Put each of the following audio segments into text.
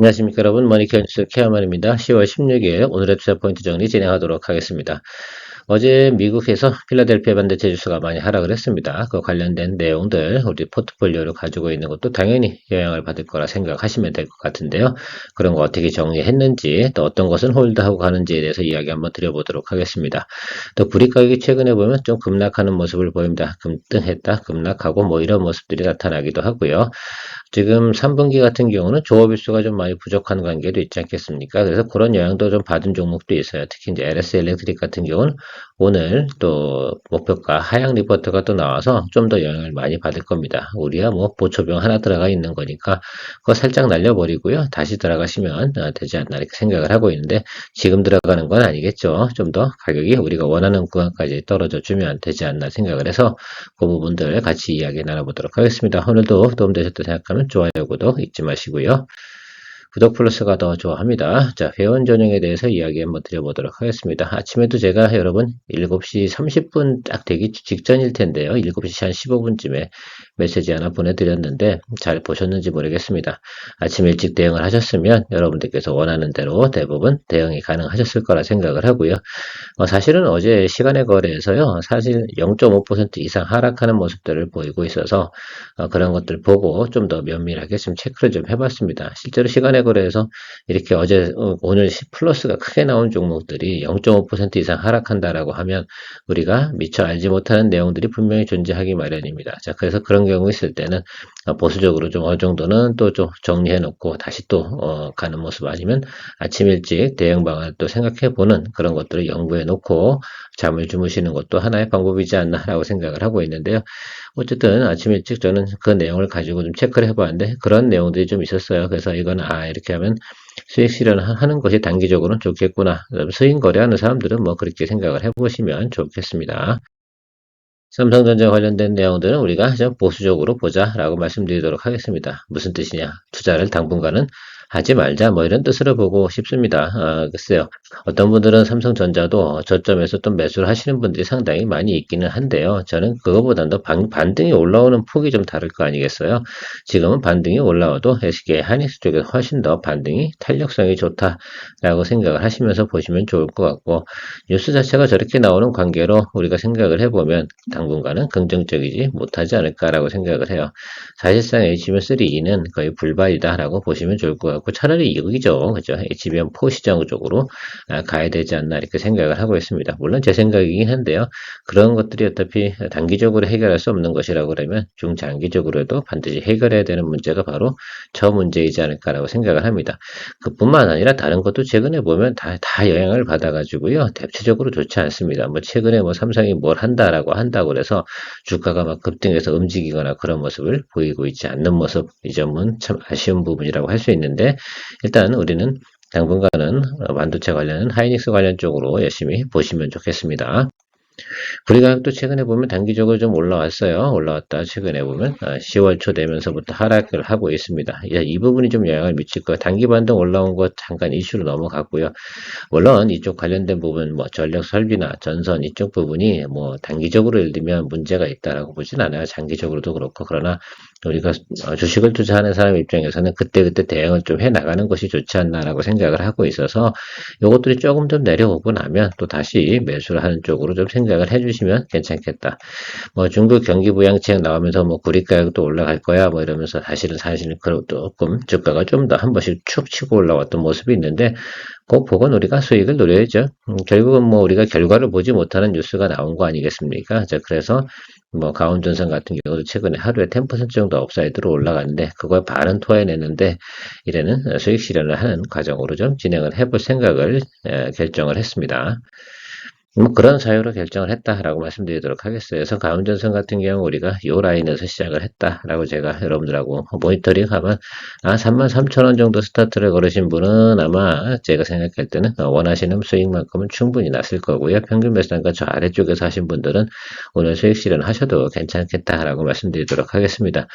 안녕하십니까 여러분, 머니케어뉴스 케어만입니다. 10월 16일 오늘의 투자 포인트 정리 진행하도록 하겠습니다. 어제 미국에서 필라델피아 반도체 지수가 많이 하락을 했습니다. 그 관련된 내용들 우리 포트폴리오를 가지고 있는 것도 당연히 영향을 받을 거라 생각하시면 될 것 같은데요. 그런 거 어떻게 정리했는지, 또 어떤 것은 홀드하고 가는지에 대해서 이야기 한번 드려보도록 하겠습니다. 또 구리 가격이 최근에 보면 좀 급락하는 모습을 보입니다. 급등했다, 급락하고 뭐 이런 모습들이 나타나기도 하고요. 지금 3분기 같은 경우는 조업일수가 좀 많이 부족한 관계도 있지 않겠습니까? 그래서 그런 영향도 좀 받은 종목도 있어요. 특히 이제 LS 일렉트릭 같은 경우는 오늘 또 목표가 하향 리포트가 또 나와서 좀 더 영향을 많이 받을 겁니다. 우리야 뭐 보초병 하나 들어가 있는 거니까 그거 살짝 날려버리고요. 다시 들어가시면 되지 않나 이렇게 생각을 하고 있는데 지금 들어가는 건 아니겠죠. 좀 더 가격이 우리가 원하는 구간까지 떨어져 주면 되지 않나 생각을 해서 그 부분들 같이 이야기 나눠보도록 하겠습니다. 오늘도 도움되셨다 생각하면 좋아요, 구독 잊지 마시고요. 구독 플러스가 더 좋아합니다. 자, 회원 전용에 대해서 이야기 한번 드려보도록 하겠습니다. 아침에도 제가 여러분 7시 30분 딱 되기 직전일 텐데요. 7시 한 15분쯤에 메시지 하나 보내드렸는데 잘 보셨는지 모르겠습니다. 아침 일찍 대응을 하셨으면 여러분들께서 원하는 대로 대부분 대응이 가능하셨을 거라 생각을 하고요. 사실은 어제 시간의 거래에서요, 사실 0.5% 이상 하락하는 모습들을 보이고 있어서 그런 것들 보고 좀 더 면밀하게 좀 체크를 좀 해봤습니다. 실제로 시간의 거래에서 이렇게 어제 오늘 플러스가 크게 나온 종목들이 0.5% 이상 하락한다라고 하면 우리가 미처 알지 못하는 내용들이 분명히 존재하기 마련입니다. 자, 그래서 그런 경우 있을 때는 보수적으로 좀 어느 정도는 또 좀 정리해 놓고 다시 또 가는 모습, 아니면 아침 일찍 대응 방안을 또 생각해 보는 그런 것들을 연구해 놓고 잠을 주무시는 것도 하나의 방법이지 않나라고 생각을 하고 있는데요. 어쨌든 아침 일찍 저는 그 내용을 가지고 좀 체크를 해봤는데 그런 내용들이 좀 있었어요. 그래서 이건 이렇게 하면 수익 실현하는 것이 단기적으로는 좋겠구나. 수익 거래하는 사람들은 뭐 그렇게 생각을 해보시면 좋겠습니다. 삼성전자 관련된 내용들은 우리가 좀 보수적으로 보자라고 말씀드리도록 하겠습니다. 무슨 뜻이냐? 투자를 당분간은 하지 말자, 뭐 이런 뜻으로 보고 싶습니다. 글쎄요. 어떤 분들은 삼성전자도 저점에서 또 매수를 하시는 분들이 상당히 많이 있기는 한데요. 저는 그거보다는 더 반등이 올라오는 폭이 좀 다를 거 아니겠어요? 지금은 반등이 올라와도 SK 하이닉스 쪽에서 훨씬 더 반등이 탄력성이 좋다라고 생각을 하시면서 보시면 좋을 것 같고, 뉴스 자체가 저렇게 나오는 관계로 우리가 생각을 해보면 당분간은 긍정적이지 못하지 않을까라고 생각을 해요. 사실상 HBM3E는 거의 불발이다라고 보시면 좋을 것 같고, 차라리 이익이죠. 그죠? HBM4 시장 쪽으로 가야 되지 않나 이렇게 생각을 하고 있습니다. 물론 제 생각이긴 한데요. 그런 것들이 어차피 단기적으로 해결할 수 없는 것이라고 그러면 중장기적으로도 반드시 해결해야 되는 문제가 바로 저 문제이지 않을까라고 생각을 합니다. 그뿐만 아니라 다른 것도 최근에 보면 다 영향을 받아가지고요. 대체적으로 좋지 않습니다. 뭐 최근에 뭐 삼성이 뭘 한다고 그래서 주가가 막 급등해서 움직이거나 그런 모습을 보이고 있지 않는 모습, 이 점은 참 아쉬운 부분이라고 할 수 있는데, 일단 우리는 당분간은 반도체 관련, 하이닉스 관련 쪽으로 열심히 보시면 좋겠습니다. 구리 가격도 최근에 보면 단기적으로 좀 올라왔어요. 올라왔다 최근에 보면 10월 초 되면서부터 하락을 하고 있습니다. 이 부분이 좀 영향을 미칠 거예요. 단기 반등 올라온 것 잠깐 이슈로 넘어갔고요. 물론 이쪽 관련된 부분, 뭐 전력 설비나 전선 이쪽 부분이 뭐 단기적으로 예를 들면 문제가 있다라고 보진 않아요. 장기적으로도 그렇고. 그러나 우리가 주식을 투자하는 사람 입장에서는 그때그때 대응을 좀 해 나가는 것이 좋지 않나라고 생각을 하고 있어서, 이것들이 조금 좀 내려오고 나면 또 다시 매수를 하는 쪽으로 좀 생각을 해주시면 괜찮겠다. 뭐 중국 경기 부양책 나오면서 뭐 구리 가격도 올라갈 거야 뭐 이러면서 사실은 조금 주가가 좀 더 한 번씩 축 치고 올라왔던 모습이 있는데, 꼭 보건 우리가 수익을 노려야죠. 결국은 뭐 우리가 결과를 보지 못하는 뉴스가 나온 거 아니겠습니까? 자, 그래서 뭐 가온전선 같은 경우도 최근에 하루에 10% 정도 업사이드로 올라갔는데 그걸 반은 토해내는데, 이래는 수익 실현을 하는 과정으로 좀 진행을 해볼 생각을 결정을 했습니다. 뭐 그런 사유로 결정을 했다라고 말씀드리도록 하겠어요. 그래서 가운전선 같은 경우 우리가 이 라인에서 시작을 했다라고 제가 여러분들하고 모니터링하면 33,000원 정도 스타트를 걸으신 분은 아마 제가 생각할 때는 원하시는 수익만큼은 충분히 났을 거고요. 평균 매수단가 저 아래쪽에서 하신 분들은 오늘 수익 실현하셔도 괜찮겠다라고 말씀드리도록 하겠습니다.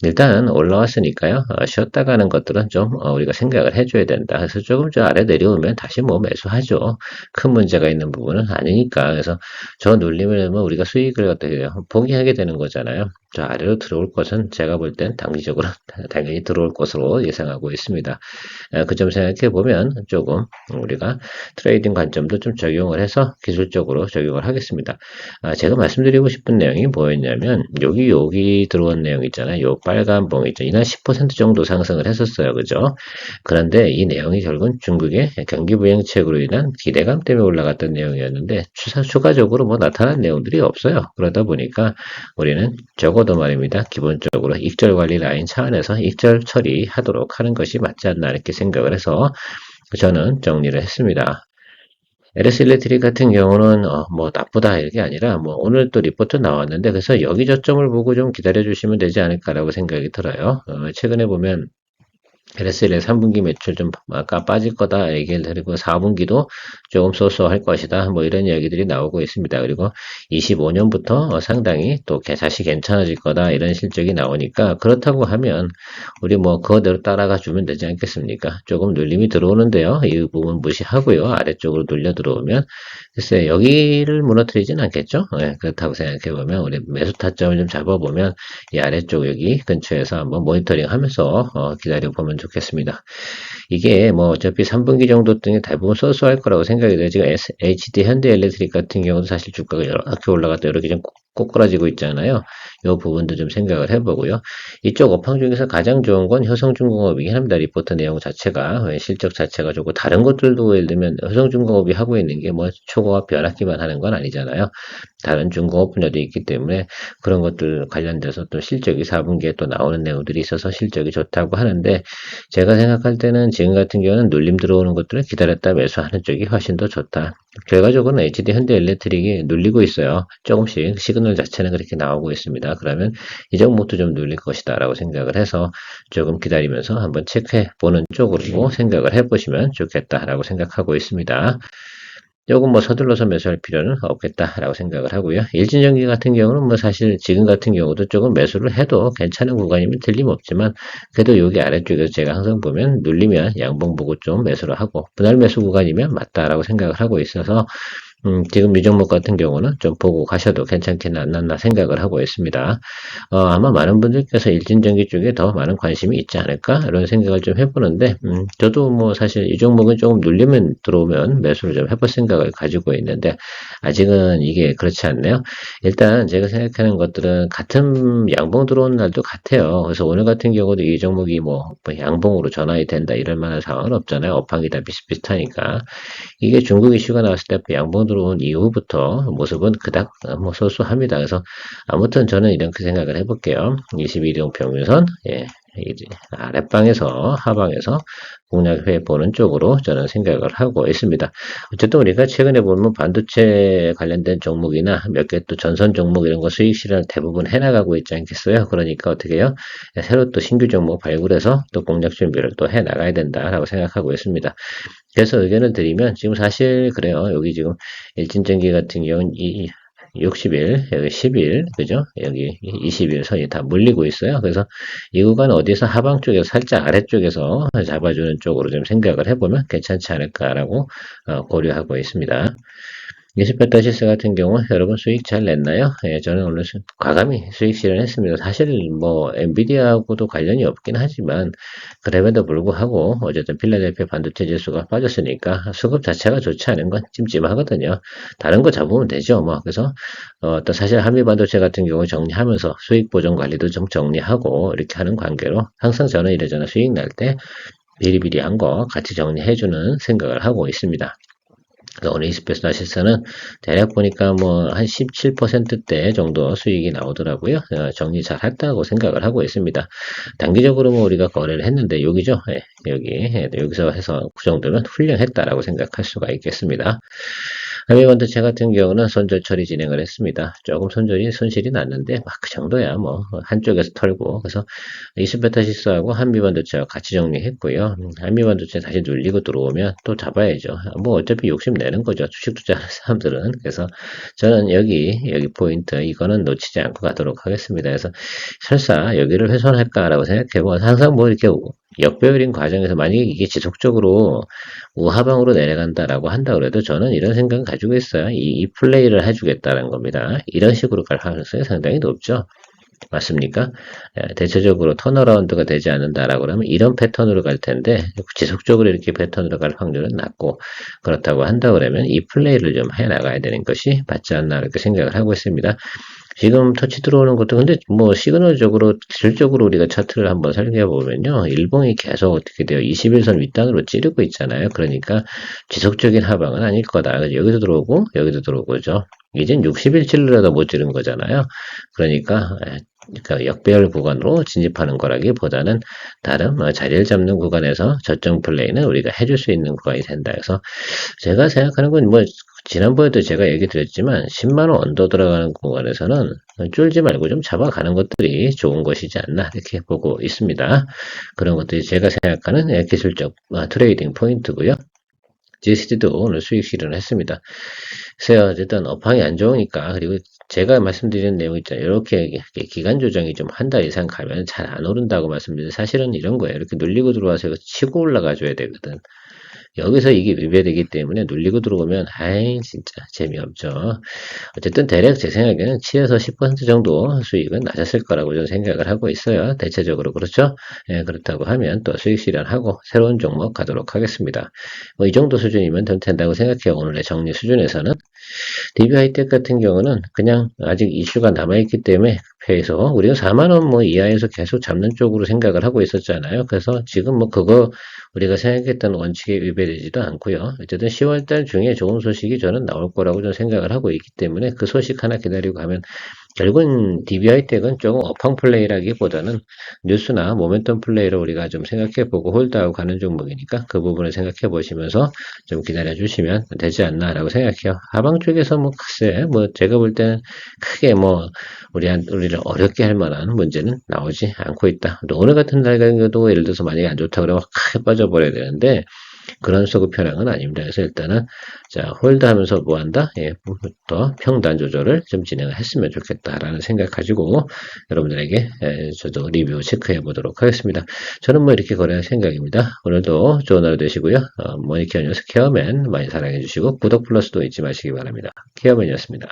일단 올라왔으니까요. 쉬었다 가는 것들은 좀 우리가 생각을 해줘야 된다. 그래서 조금 저 아래 내려오면 다시 뭐 매수하죠. 큰 문제가 있는 부분은 아니니까. 그래서 저 눌림을 뭐 우리가 수익을 어떻게 해요? 포기하게 되는 거잖아요. 저 아래로 들어올 것은 제가 볼 땐 단기적으로 당연히 들어올 것으로 예상하고 있습니다. 그 점 생각해 보면 조금 우리가 트레이딩 관점도 좀 적용을 해서 기술적으로 적용을 하겠습니다. 제가 말씀드리고 싶은 내용이 뭐였냐면 여기 들어온 내용 있잖아요. 요 빨간 봉 있죠. 이날 10% 정도 상승을 했었어요. 그죠? 그런데 이 내용이 결국은 중국의 경기 부양책으로 인한 기대감 때문에 올라갔던 내용이었는데 추가적으로 뭐 나타난 내용들이 없어요. 그러다 보니까 우리는 적어도 말입니다. 기본적으로 익절 관리 라인 차원에서 익절 처리하도록 하는 것이 맞지 않나 이렇게 생각을 해서 저는 정리를 했습니다. LS 일렉트릭 같은 경우는 뭐 나쁘다 이게 아니라 뭐 오늘 또 리포트 나왔는데 그래서 여기 저점을 보고 좀 기다려 주시면 되지 않을까라고 생각이 들어요. 최근에 보면 LSL의 3분기 매출 좀 아까 빠질 거다 얘기를 드리고 4분기도 조금 쏘쏘할 것이다. 뭐 이런 이야기들이 나오고 있습니다. 그리고 25년부터 상당히 또 다시 괜찮아질 거다. 이런 실적이 나오니까 그렇다고 하면 우리 뭐 그거대로 따라가 주면 되지 않겠습니까? 조금 눌림이 들어오는데요. 이 부분 무시하고요. 아래쪽으로 눌려 들어오면 글쎄 여기를 무너뜨리진 않겠죠. 네, 그렇다고 생각해 보면 우리 매수 타점을 좀 잡아보면 이 아래쪽 여기 근처에서 한번 모니터링 하면서 기다려 보면 좋겠습니다. 이게 뭐 어차피 3분기 정도 등에 대부분 소소할 거라고 생각이 돼요. 지금 HD 현대엘렉트릭 같은 경우도 사실 주가가 이렇게 올라갔다 이렇게 좀 꼬꾸라지고 있잖아요. 이 부분도 좀 생각을 해보고요. 이쪽 업황 중에서 가장 좋은 건 효성중공업이긴 합니다. 리포트 내용 자체가 실적 자체가 좋고 다른 것들도 예를 들면 효성중공업이 하고 있는 게 뭐 초고압 변압기만 하는 건 아니잖아요. 다른 중공업 분야도 있기 때문에 그런 것들 관련돼서 또 실적이 4분기에 또 나오는 내용들이 있어서 실적이 좋다고 하는데 제가 생각할 때는 지금 같은 경우는 눌림 들어오는 것들을 기다렸다 매수하는 쪽이 훨씬 더 좋다. 결과적으로는 HD 현대엘렉트릭이 눌리고 있어요. 조금씩 시그널 자체는 그렇게 나오고 있습니다. 그러면 이 종목도 좀 눌릴 것이다 라고 생각을 해서 조금 기다리면서 한번 체크해 보는 쪽으로 생각을 해보시면 좋겠다라고 생각하고 있습니다. 조금 뭐 서둘러서 매수할 필요는 없겠다라고 생각을 하고요. 일진전기 같은 경우는 뭐 사실 지금 같은 경우도 조금 매수를 해도 괜찮은 구간이면 틀림없지만 그래도 여기 아래쪽에서 제가 항상 보면 눌리면 양봉 보고 좀 매수를 하고 분할 매수 구간이면 맞다라고 생각을 하고 있어서 지금 이 종목 같은 경우는 좀 보고 가셔도 괜찮기는 않나 생각을 하고 있습니다. 아마 많은 분들께서 일진전기 쪽에 더 많은 관심이 있지 않을까 이런 생각을 좀 해보는데 저도 뭐 사실 이 종목은 조금 눌리면 들어오면 매수를 좀 해볼 생각을 가지고 있는데 아직은 이게 그렇지 않네요. 일단 제가 생각하는 것들은 같은 양봉 들어오는 날도 같아요. 그래서 오늘 같은 경우도 이 종목이 뭐 양봉으로 전환이 된다 이럴 만한 상황은 없잖아요. 업황이 다 비슷비슷하니까. 이게 중국 이슈가 나왔을 때 양봉 들어온 이후부터 모습은 그닥 뭐 소소합니다. 그래서 아무튼 저는 이렇게 생각을 해볼게요. 21종 평균선, 예, 이제 아랫방에서 하방에서 공략해 보는 쪽으로 저는 생각을 하고 있습니다. 어쨌든 우리가 최근에 보면 반도체 관련된 종목이나 몇 개 또 전선 종목 이런 거 수익 실현을 대부분 해나가고 있지 않겠어요? 그러니까 어떻게 해요? 새로 또 신규 종목 발굴해서 또 공략 준비를 또 해나가야 된다라고 생각하고 있습니다. 그래서 의견을 드리면 지금 사실 그래요. 여기 지금 일진전기 같은 경우는 60일, 여기 10일, 그죠? 여기 20일 선이 다 물리고 있어요. 그래서 이 구간 어디서 하방 쪽에서 살짝 아래쪽에서 잡아주는 쪽으로 좀 생각을 해보면 괜찮지 않을까라고 고려하고 있습니다. 28다시스 같은 경우 여러분 수익 잘 냈나요? 예, 저는 오늘 과감히 수익 실현했습니다. 사실 뭐 엔비디아하고도 관련이 없긴 하지만 그럼에도 불구하고 어쨌든 필라델피아 반도체 지수가 빠졌으니까 수급 자체가 좋지 않은 건 찜찜하거든요. 다른 거 잡으면 되죠. 뭐 그래서 또 사실 한미 반도체 같은 경우 정리하면서 수익 보전 관리도 좀 정리하고 이렇게 하는 관계로 항상 저는 이래저래 수익 날 때 비리비리한 거 같이 정리해주는 생각을 하고 있습니다. 오늘 이스페스 나시스는 대략 보니까 뭐 한 17%대 정도 수익이 나오더라고요. 정리 잘 했다고 생각을 하고 있습니다. 단기적으로 뭐 우리가 거래를 했는데 여기죠. 예, 여기서 해서 그 정도면 훌륭했다라고 생각할 수가 있겠습니다. 한미반도체 같은 경우는 손절 처리 진행을 했습니다. 조금 손실이 났는데 막 그 정도야 뭐 한쪽에서 털고 그래서 이스페타시스하고 한미반도체와 같이 정리했고요. 한미반도체 다시 눌리고 들어오면 또 잡아야죠. 뭐 어차피 욕심 내는 거죠. 주식 투자하는 사람들은. 그래서 저는 여기 포인트 이거는 놓치지 않고 가도록 하겠습니다. 그래서 설사 여기를 훼손할까라고 생각해보면 항상 뭐 이렇게 역배열인 과정에서 만약에 이게 지속적으로 우하방으로 내려간다라고 한다 그래도 저는 이런 생각 가지고 있어요. 이 플레이를 해주겠다는 겁니다. 이런 식으로 갈 가능성이 상당히 높죠. 맞습니까? 대체적으로 턴어라운드가 되지 않는다라고 하면 이런 패턴으로 갈 텐데 지속적으로 이렇게 패턴으로 갈 확률은 낮고 그렇다고 한다 그러면 이 플레이를 좀 해나가야 되는 것이 맞지 않나 이렇게 생각을 하고 있습니다. 지금 터치 들어오는 것도 근데 뭐 시그널적으로 질적으로 우리가 차트를 한번 살펴보면요. 일봉이 계속 어떻게 돼요? 21선 윗단으로 찌르고 있잖아요. 그러니까 지속적인 하방은 아닐 거다. 여기도 들어오고 여기도 들어오고죠. 이젠 60일 찔러도 못 찌른 거잖아요. 그러니까 역배열 구간으로 진입하는 거라기보다는 다른 자리를 잡는 구간에서 저점 플레이는 우리가 해줄 수 있는 구간이 된다 해서 제가 생각하는 건 뭐 지난번에도 제가 얘기 드렸지만 10만원 언더 들어가는 구간에서는 쫄지 말고 좀 잡아가는 것들이 좋은 것이지 않나 이렇게 보고 있습니다. 그런 것들이 제가 생각하는 기술적 트레이딩 포인트고요. GCD도 오늘 수익 실현을 했습니다. 그래서 어쨌든 업황이 안 좋으니까 그리고 제가 말씀드리는 내용 있잖아요. 이렇게 기간 조정이 좀 한 달 이상 가면 잘 안 오른다고 말씀드리는데 사실은 이런 거예요. 이렇게 눌리고 들어와서 이거 치고 올라가 줘야 되거든. 여기서 이게 위배되기 때문에 눌리고 들어오면 아이 진짜 재미없죠. 어쨌든 대략 제 생각에는 7에서 10% 정도 수익은 낮았을 거라고 저는 생각을 하고 있어요. 대체적으로 그렇죠. 예, 그렇다고 하면 또 수익 실현하고 새로운 종목 가도록 하겠습니다. 뭐 이 정도 수준이면 될 텐다고 생각해요. 오늘의 정리 수준에서는. DB하이텍 같은 경우는 그냥 아직 이슈가 남아있기 때문에 회에서 우리가 4만원 뭐 이하에서 계속 잡는 쪽으로 생각을 하고 있었잖아요. 그래서 지금 뭐 그거 우리가 생각했던 원칙에 위배되지도 않고요. 어쨌든 10월달 중에 좋은 소식이 저는 나올 거라고 저는 생각을 하고 있기 때문에 그 소식 하나 기다리고 가면 결국은 DB하이텍은 조금 업황 플레이라기보다는 뉴스나 모멘텀 플레이를 우리가 좀 생각해보고 홀드하고 가는 종목이니까 그 부분을 생각해 보시면서 좀 기다려 주시면 되지 않나라고 생각해요. 하방 쪽에서 뭐 글쎄 뭐 제가 볼 때는 크게 뭐 우리를 어렵게 할 만한 문제는 나오지 않고 있다. 또 오늘 같은 날 같은 경우도 예를 들어서 만약에 안 좋다 그러면 크게 빠져버려야 되는데 그런 소급 현황은 아닙니다. 그래서 일단은 자 홀드하면서 뭐 한다? 예, 또 평단 조절을 좀 진행을 했으면 좋겠다라는 생각 가지고 여러분들에게 저도 리뷰 체크해 보도록 하겠습니다. 저는 뭐 이렇게 거래할 생각입니다. 오늘도 좋은 하루 되시고요. 모니케어 뉴스 케어맨 많이 사랑해 주시고 구독 플러스도 잊지 마시기 바랍니다. 케어맨이었습니다.